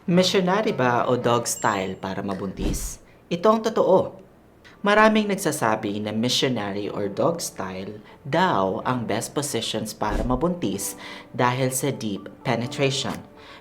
Missionary ba o dog style para mabuntis? Ito ang totoo. Maraming nagsasabi na missionary or dog style daw ang best positions para mabuntis dahil sa deep penetration.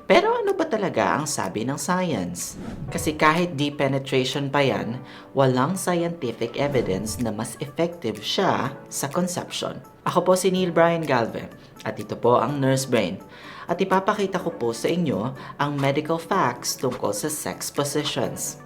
Pero ano ba talaga ang sabi ng science? Kasi kahit deep penetration pa yan, walang scientific evidence na mas effective siya sa conception. Ako po si Neil Brian Galve at ito po ang Nurse Brain. At ipapakita ko po sa inyo ang medical facts tungkol sa sex positions.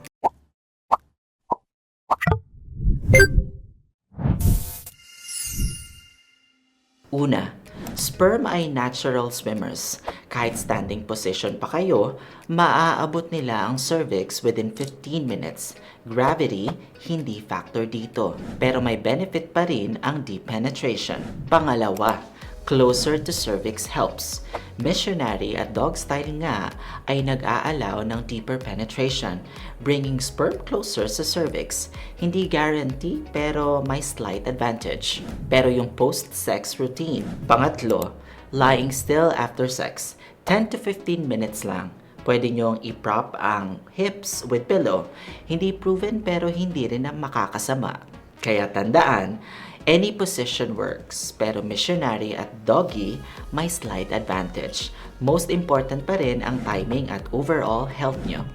Una, sperm ay natural swimmers. Kahit standing position pa kayo, maaabot nila ang cervix within 15 minutes. Gravity, hindi factor dito. Pero may benefit pa rin ang deep penetration. Pangalawa, closer to cervix helps. Missionary at dog style nga ay nag-aalaw ng deeper penetration, bringing sperm closer sa cervix. Hindi guarantee pero may slight advantage. Pero yung post-sex routine. Pangatlo, lying still after sex. 10 to 15 minutes lang. Pwede nyong i-prop ang hips with pillow. Hindi proven pero hindi rin na makakasama. Kaya tandaan, any position works, pero missionary at doggy may slight advantage. Most important pa rin ang timing at overall health nyo.